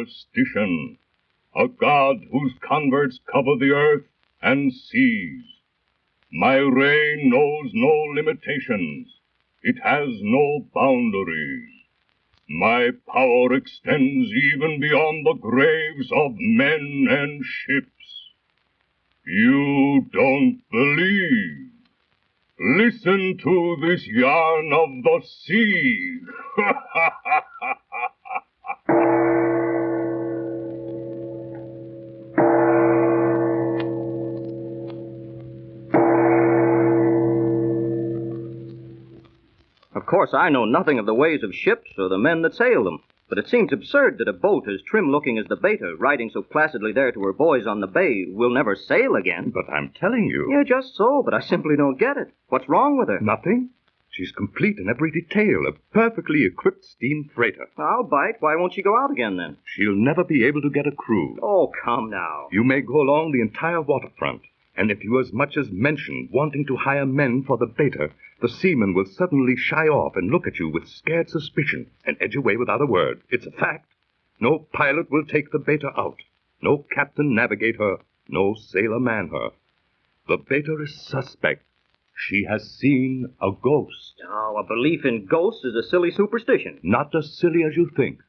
Superstition, a god whose converts cover the earth and seas. My reign knows no limitations. It has no boundaries. My power extends even beyond the graves of men and ships. You don't believe? Listen to this yarn of the sea. Of course, I know nothing of the ways of ships or the men that sail them, but it seems absurd that a boat as trim-looking as the Beta, riding so placidly there to her boys on the bay, will never sail again. But I'm telling you. Yeah, just so, but I simply don't get it. What's wrong with her? Nothing. She's complete in every detail, a perfectly equipped steam freighter. I'll bite. Why won't she go out again, then? She'll never be able to get a crew. Oh, come now. You may go along the entire waterfront, and if you as much as mention wanting to hire men for the Beta, the seamen will suddenly shy off and look at you with scared suspicion and edge away without a word. It's a fact. No pilot will take the Beta out. No captain navigate her. No sailor man her. The Beta is suspect. She has seen a ghost. Oh, a belief in ghosts is a silly superstition. Not as silly as you think.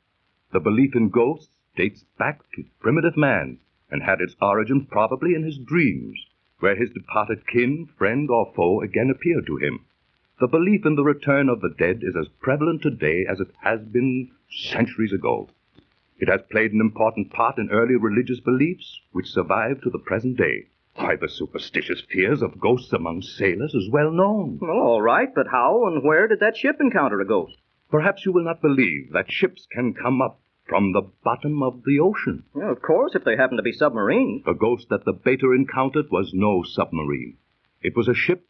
The belief in ghosts dates back to primitive man and had its origin probably in his dreams, where his departed kin, friend, or foe again appeared to him. The belief in the return of the dead is as prevalent today as it has been centuries ago. It has played an important part in early religious beliefs, which survive to the present day. Why, the superstitious fears of ghosts among sailors is well known. Well, all right, but how and where did that ship encounter a ghost? Perhaps you will not believe that ships can come up from the bottom of the ocean. Yeah, of course, if they happen to be submarines. The ghost that the Beta encountered was no submarine. It was a ship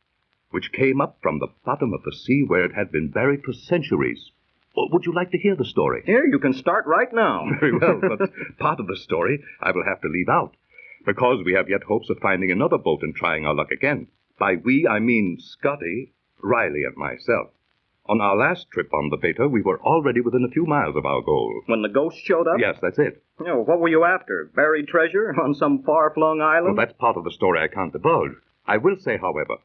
which came up from the bottom of the sea where it had been buried for centuries. Would you like to hear the story? Here, you can start right now. Very well, but part of the story I will have to leave out, because we have yet hopes of finding another boat and trying our luck again. By we, I mean Scotty, Riley, and myself. On our last trip on the Beta, we were already within a few miles of our goal. When the ghost showed up? Yes, that's it. You know, what were you after? Buried treasure on some far-flung island? Well, that's part of the story I can't divulge. I will say, however,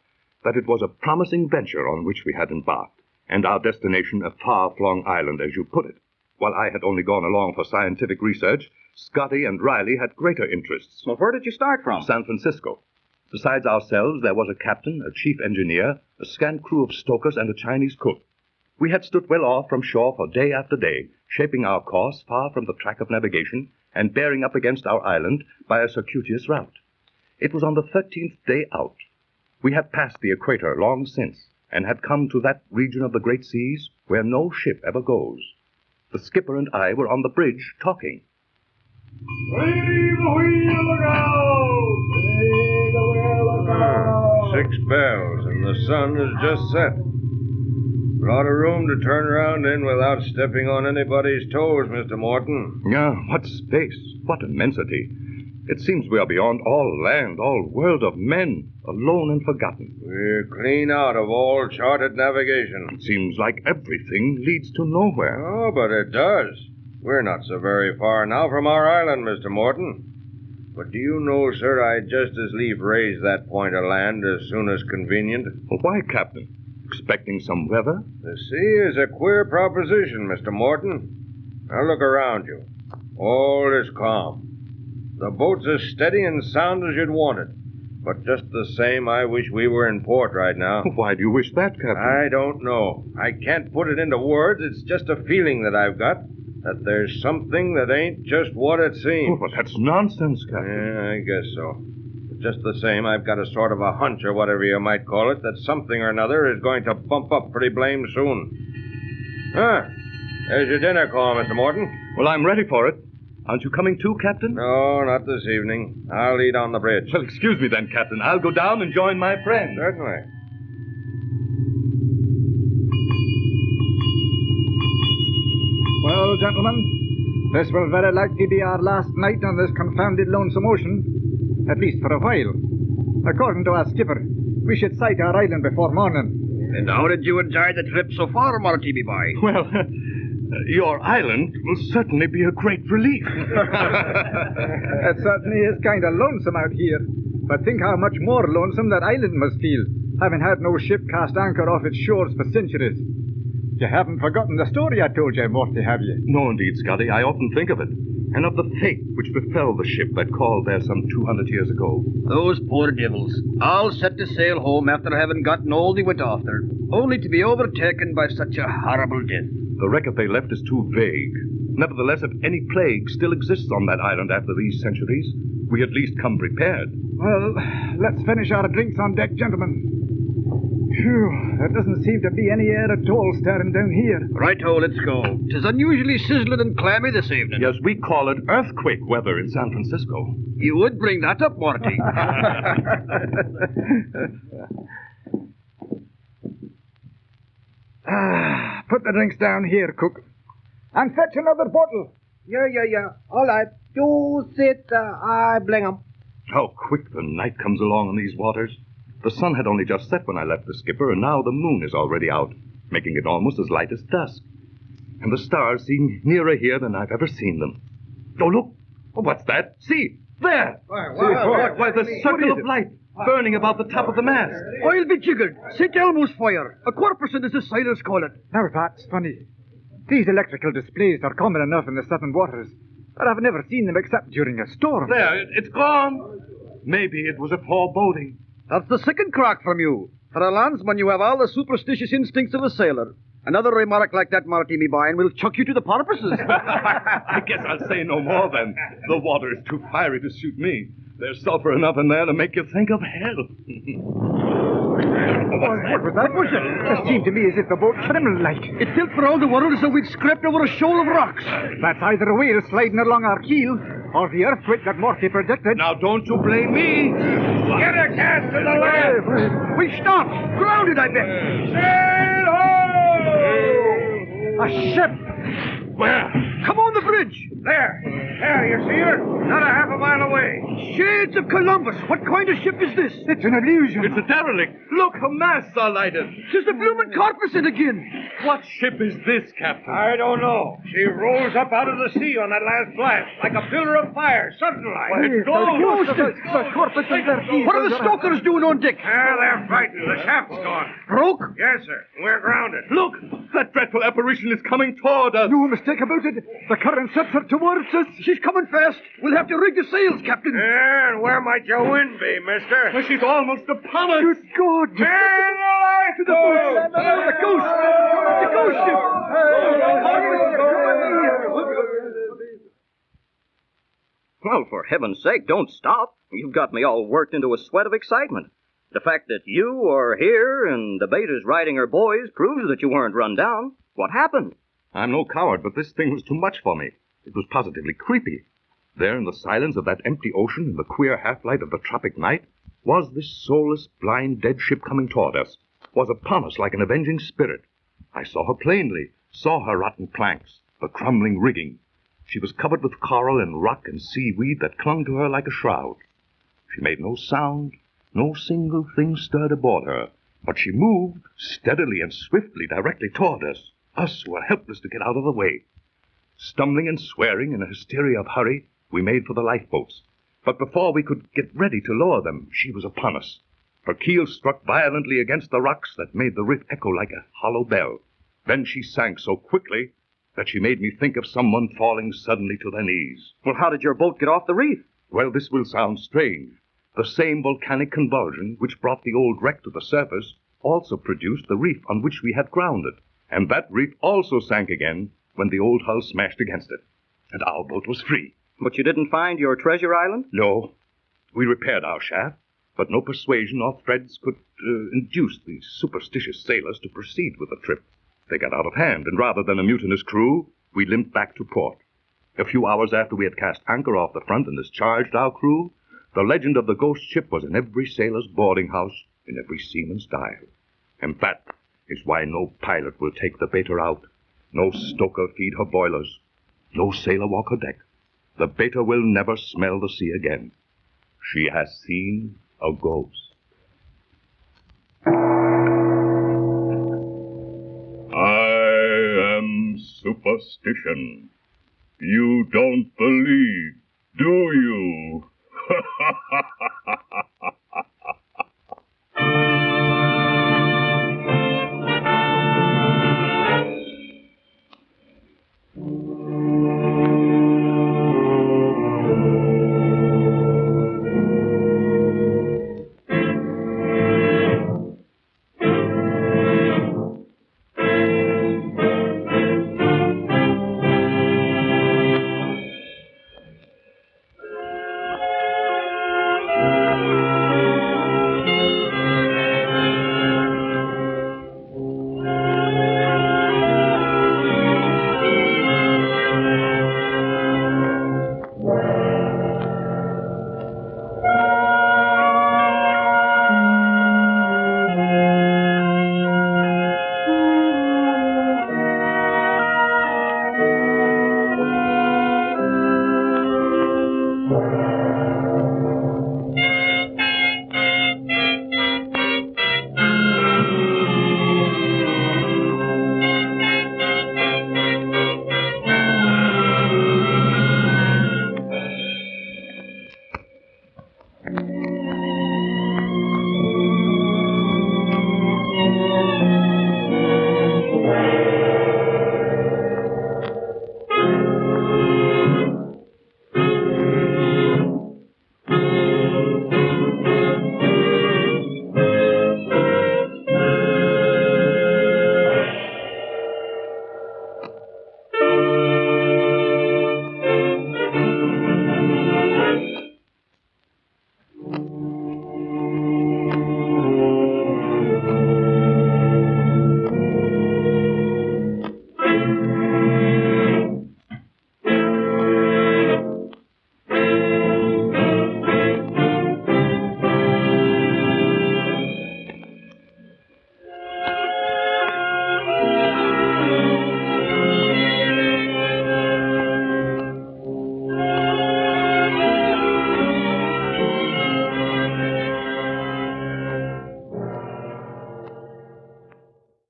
that it was a promising venture on which we had embarked, and our destination a far-flung island, as you put it. While I had only gone along for scientific research, Scotty and Riley had greater interests. Well, where did you start from? San Francisco. Besides ourselves, there was a captain, a chief engineer, a scant crew of stokers, and a Chinese cook. We had stood well off from shore for day after day, shaping our course far from the track of navigation and bearing up against our island by a circuitous route. It was on the 13th day out. We had passed the equator long since, and had come to that region of the great seas where no ship ever goes. The skipper and I were on the bridge talking. Wheel the wheel, look out! Wheel the wheel, look out! 6 bells, and the sun is just set. A lot of room to turn around in without stepping on anybody's toes, Mr. Morton. Yeah, what space, what immensity. It seems we are beyond all land, all world of men, alone and forgotten. We're clean out of all charted navigation. It seems like everything leads to nowhere. Oh, but it does. We're not so very far now from our island, Mr. Morton. But do you know, sir, I'd just as lief raise that point of land as soon as convenient. Well, why, Captain? Expecting some weather? The sea is a queer proposition, Mr. Morton. Now look around you. All is calm. The boat's as steady and sound as you'd want it. But just the same, I wish we were in port right now. Why do you wish that, Captain? I don't know. I can't put it into words. It's just a feeling that I've got, that there's something that ain't just what it seems. Oh, but that's nonsense, Captain. Yeah, I guess so. But just the same, I've got a sort of a hunch, or whatever you might call it, that something or another is going to bump up pretty blame soon. There's your dinner call, Mr. Morton. Well, I'm ready for it. Aren't you coming too, Captain? No, not this evening. I'll eat on the bridge. Well, excuse me then, Captain. I'll go down and join my friend. Certainly. Well, gentlemen, this will very likely be our last night on this confounded lonesome ocean, at least for a while. According to our skipper, we should sight our island before morning. And how did you enjoy the trip so far, Marty, boy? Well, Your island will certainly be a great relief. It certainly is kind of lonesome out here. But think how much more lonesome that island must feel, having had no ship cast anchor off its shores for centuries. You haven't forgotten the story I told you, Morty, have you? No, indeed, Scotty. I often think of it. And of the fate which befell the ship that called there some 200 years ago. Those poor devils, all set to sail home after having gotten all they went after, only to be overtaken by such a horrible death. The record they left is too vague. Nevertheless, if any plague still exists on that island after these centuries, we at least come prepared. Well, let's finish our drinks on deck, gentlemen. Phew, there doesn't seem to be any air at all stirring down here. Right-o, let's go. 'Tis unusually sizzling and clammy this evening. Yes, we call it earthquake weather in San Francisco. You would bring that up, Morty. Put the drinks down here, cook. And fetch another bottle. Yeah. All right. You sit, I bring 'em. How quick the night comes along in these waters. The sun had only just set when I left the skipper, and now the moon is already out, making it almost as light as dusk. And the stars seem nearer here than I've ever seen them. Oh, look! Oh, what's that? See! There! Why, the circle of light burning about the top of the mast. I'll be jiggered. St. Elmo's fire. A corpuscent, as the sailors call it. Now that's funny. These electrical displays are common enough in the southern waters, but I've never seen them except during a storm. There, it's gone. Maybe it was a foreboding. That's the second crack from you. For a landsman, you have all the superstitious instincts of a sailor. Another remark like that, Marty, me boy, and we'll chuck you to the porpoises. I guess I'll say no more then. The water is too fiery to suit me. There's sulfur enough in there to make you think of hell. What was that? It seemed to me as if the boat trembled like. It felt for all the world as though we'd scraped over a shoal of rocks. That's either a whale sliding along our keel, or the earthquake that Morty predicted. Now don't you blame me. Get a cast to the land! We stopped! Grounded, I bet! Sail ho! A ship! Where? Come on the bridge! There, you see her? Not a half a mile away. Shades of Columbus! What kind of ship is this? It's an illusion. It's a derelict. Look, her masts are lighted. Tis the bloomin' corpusent again. What ship is this, Captain? I don't know. She rose up out of the sea on that last blast, like a pillar of fire, sudden like. It's gone. The corpus of their keels. What are the stokers doing on deck? They're frightened. The shaft's gone. Broke? Yes, sir. We're grounded. Look, that dreadful apparition is coming toward us. No mistake about it. The current sets her towards us. She's coming fast. We'll have to rig the sails, Captain. And where might your wind be, mister? Well, she's almost upon us. Good God. Man alive! To the boat. The ghost. The ghost ship. Well, for heaven's sake, don't stop. You've got me all worked into a sweat of excitement. The fact that you are here and the beta's riding her boys proves that you weren't run down. What happened? I'm no coward, but this thing was too much for me. It was positively creepy. There in the silence of that empty ocean, in the queer half-light of the tropic night, was this soulless, blind, dead ship coming toward us, was upon us like an avenging spirit. I saw her plainly, saw her rotten planks, the crumbling rigging. She was covered with coral and rock and seaweed that clung to her like a shroud. She made no sound, no single thing stirred aboard her, but she moved steadily and swiftly directly toward us who were helpless to get out of the way. Stumbling and swearing in a hysteria of hurry, we made for the lifeboats. But before we could get ready to lower them, she was upon us. Her keel struck violently against the rocks that made the reef echo like a hollow bell. Then she sank so quickly that she made me think of someone falling suddenly to their knees. Well, how did your boat get off the reef? Well, this will sound strange. The same volcanic convulsion which brought the old wreck to the surface also produced the reef on which we had grounded. And that reef also sank again when the old hull smashed against it. And our boat was free. But you didn't find your treasure island? No. We repaired our shaft, but no persuasion or threats could induce the superstitious sailors to proceed with the trip. They got out of hand, and rather than a mutinous crew, we limped back to port. A few hours after we had cast anchor off the front and discharged our crew, the legend of the ghost ship was in every sailor's boarding house, in every seaman's dial. And that is why no pilot will take the beta out, no stoker feed her boilers, no sailor walk her deck. The beta will never smell the sea again. She has seen a ghost. I am superstition. You don't believe, do you?